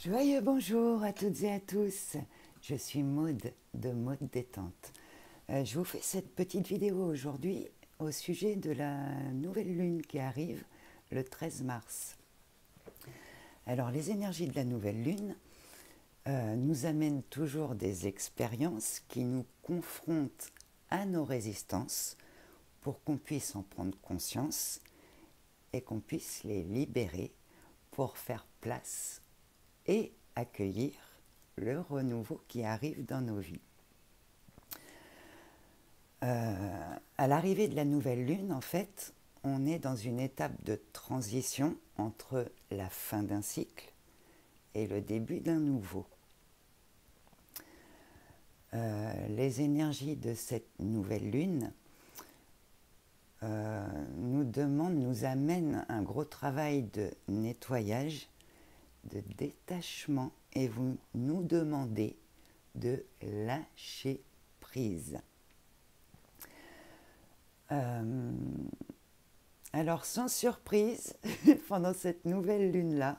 Joyeux bonjour à toutes et à tous, je suis Maude de Maude Détente. Je vous fais cette petite vidéo aujourd'hui au sujet de la nouvelle lune qui arrive le 13 mars. Alors les énergies de la nouvelle lune nous amènent toujours des expériences qui nous confrontent à nos résistances pour qu'on puisse en prendre conscience et qu'on puisse les libérer pour faire place et accueillir le renouveau qui arrive dans nos vies. À l'arrivée de la nouvelle lune, en fait, on est dans une étape de transition entre la fin d'un cycle et le début d'un nouveau. Les énergies de cette nouvelle lune nous amènent un gros travail de nettoyage, de détachement, et vous nous demandez de lâcher prise. Alors sans surprise, pendant cette nouvelle lune-là,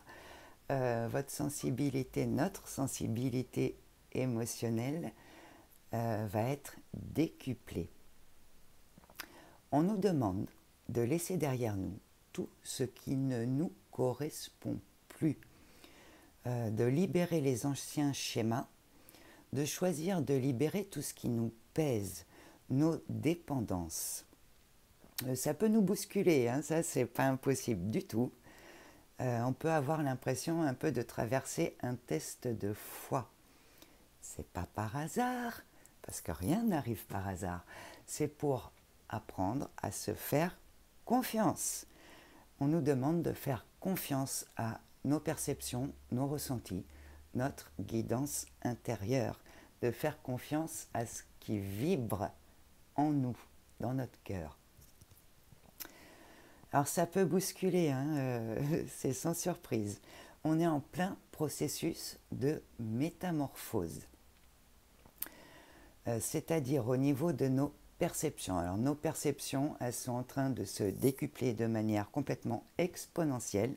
votre sensibilité, notre sensibilité émotionnelle va être décuplée. On nous demande de laisser derrière nous tout ce qui ne nous correspond plus, de libérer les anciens schémas, de choisir de libérer tout ce qui nous pèse, nos dépendances. Ça peut nous bousculer, hein, ça c'est pas impossible du tout. On peut avoir l'impression un peu de traverser un test de foi. C'est pas par hasard, parce que rien n'arrive par hasard. C'est pour apprendre à se faire confiance. On nous demande de faire confiance à nos perceptions, nos ressentis, notre guidance intérieure, de faire confiance à ce qui vibre en nous, dans notre cœur. Alors ça peut bousculer, hein, c'est sans surprise. On est en plein processus de métamorphose, c'est-à-dire au niveau de nos perceptions. Alors nos perceptions, elles sont en train de se décupler de manière complètement exponentielle.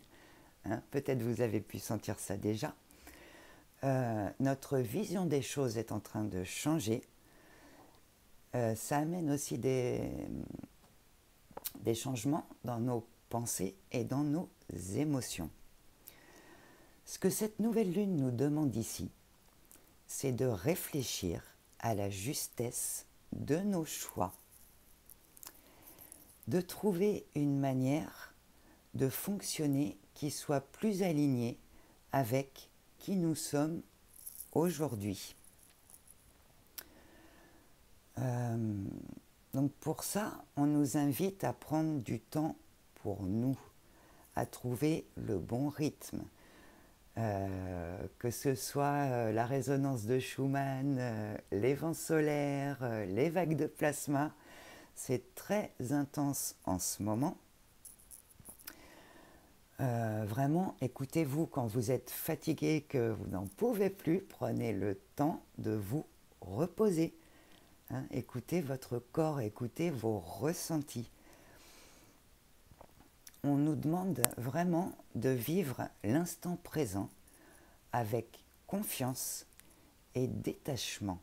Hein, peut-être vous avez pu sentir ça déjà. Notre vision des choses est en train de changer. Ça amène aussi des changements dans nos pensées et dans nos émotions. Ce que cette nouvelle lune nous demande ici, c'est de réfléchir à la justesse de nos choix, de trouver une manière de fonctionner qui soit plus alignée avec qui nous sommes aujourd'hui. Donc pour ça, on nous invite à prendre du temps pour nous, à trouver le bon rythme. Que ce soit la résonance de Schumann, les vents solaires, les vagues de plasma, c'est très intense en ce moment. Vraiment, écoutez-vous quand vous êtes fatigué, que vous n'en pouvez plus, prenez le temps de vous reposer. Hein, écoutez votre corps, écoutez vos ressentis. On nous demande vraiment de vivre l'instant présent avec confiance et détachement,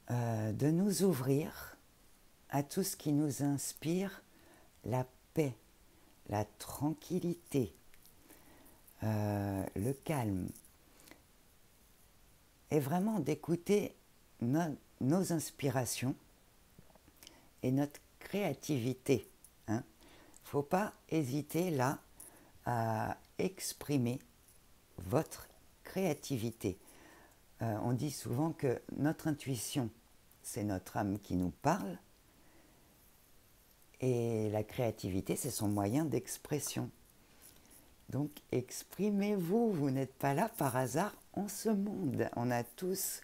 de nous ouvrir à tout ce qui nous inspire la paix, la tranquillité, le calme, et vraiment d'écouter nos inspirations et notre créativité. Hein. Faut pas hésiter là à exprimer votre créativité. On dit souvent que notre intuition, c'est notre âme qui nous parle, et la créativité, c'est son moyen d'expression. Donc exprimez-vous, vous n'êtes pas là par hasard en ce monde. On a tous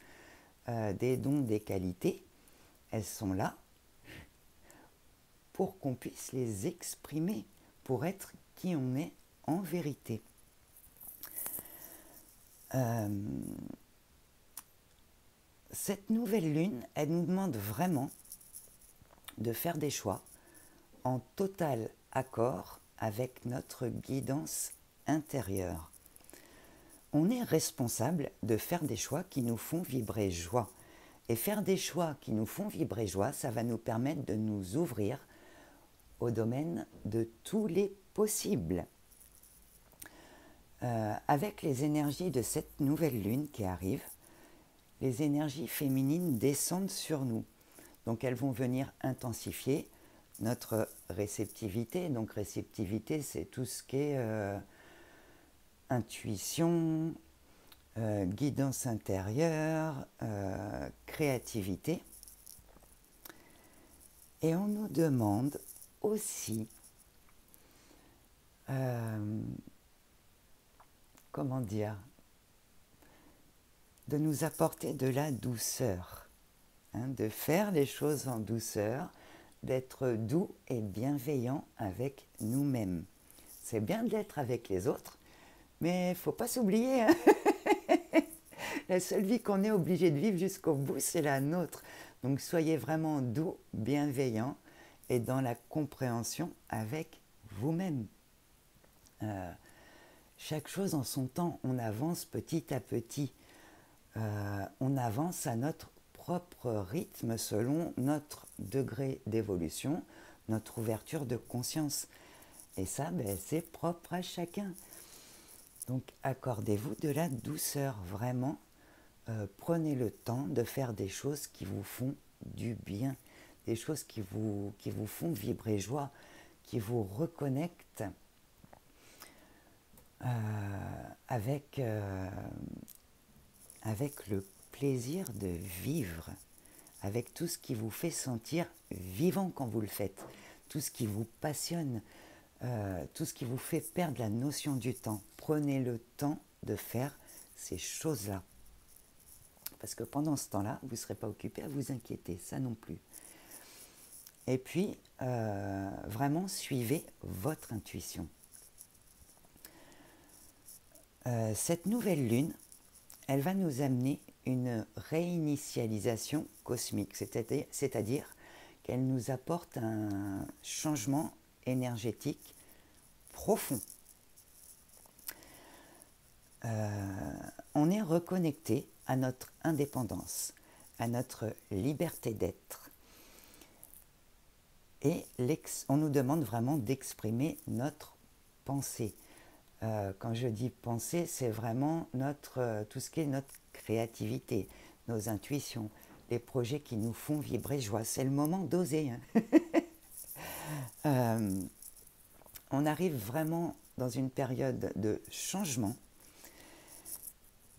des dons, des qualités, elles sont là pour qu'on puisse les exprimer, pour être qui on est en vérité. Cette nouvelle lune, elle nous demande vraiment de faire des choix en total accord avec notre guidance intérieure. on est responsable de faire des choix qui nous font vibrer joie. Et faire des choix qui nous font vibrer joie, ça va nous permettre de nous ouvrir au domaine de tous les possibles. Avec les énergies de cette nouvelle lune qui arrive, les énergies féminines descendent sur nous. Donc elles vont venir intensifier notre réceptivité. Donc réceptivité, c'est tout ce qui est intuition, guidance intérieure, créativité. Et on nous demande aussi, comment dire, de nous apporter de la douceur, de faire les choses en douceur, d'être doux et bienveillant avec nous-mêmes. C'est bien d'être avec les autres, mais il ne faut pas s'oublier. La seule vie qu'on est obligé de vivre jusqu'au bout, c'est la nôtre. Donc soyez vraiment doux, bienveillants et dans la compréhension avec vous-même. Chaque chose en son temps, on avance petit à petit. On avance à notre propre rythme selon notre degré d'évolution, notre ouverture de conscience. Et ça, c'est propre à chacun. Donc accordez-vous de la douceur, vraiment. Prenez le temps de faire des choses qui vous font du bien, des choses qui vous font vibrer joie, qui vous reconnectent avec le plaisir de vivre, avec tout ce qui vous fait sentir vivant quand vous le faites, tout ce qui vous passionne, tout ce qui vous fait perdre la notion du temps. Prenez le temps de faire ces choses-là. Parce que pendant ce temps-là, vous ne serez pas occupé à vous inquiéter, ça non plus. Et puis, vraiment, suivez votre intuition. Cette nouvelle lune, elle va nous amener une réinitialisation cosmique, c'est-à-dire qu'elle nous apporte un changement énergétique profond. On est reconnecté à notre indépendance, à notre liberté d'être. Et on nous demande vraiment d'exprimer notre pensée. Quand je dis pensée, c'est vraiment tout ce qui est notre créativité, nos intuitions, les projets qui nous font vibrer joie. C'est le moment d'oser. On arrive vraiment dans une période de changement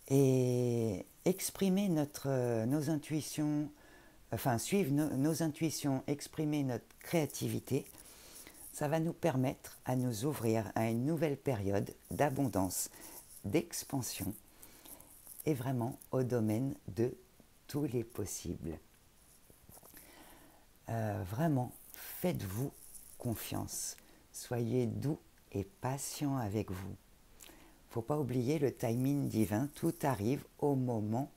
et exprimer nos intuitions, suivre nos intuitions, exprimer notre créativité, ça va nous permettre à nous ouvrir à une nouvelle période d'abondance, d'expansion et vraiment au domaine de tous les possibles. Vraiment, faites-vous confiance. Soyez doux et patient avec vous. Il ne faut pas oublier le timing divin, tout arrive au moment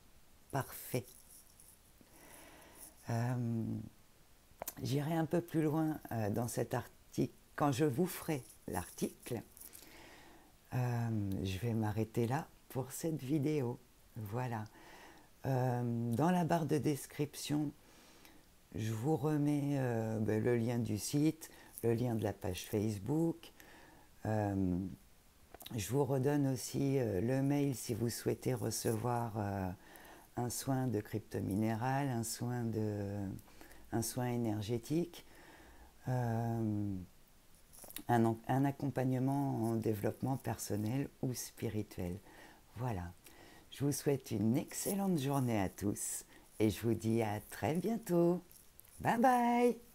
parfait. J'irai un peu plus loin dans cet article. Quand je vous ferai l'article, je vais m'arrêter là pour cette vidéo. Voilà. Dans la barre de description, je vous remets le lien du site, le lien de la page Facebook. Je vous redonne aussi le mail si vous souhaitez recevoir un soin de cryptominéral, un soin énergétique, un accompagnement en développement personnel ou spirituel. Voilà. Je vous souhaite une excellente journée à tous et je vous dis à très bientôt. Bye bye!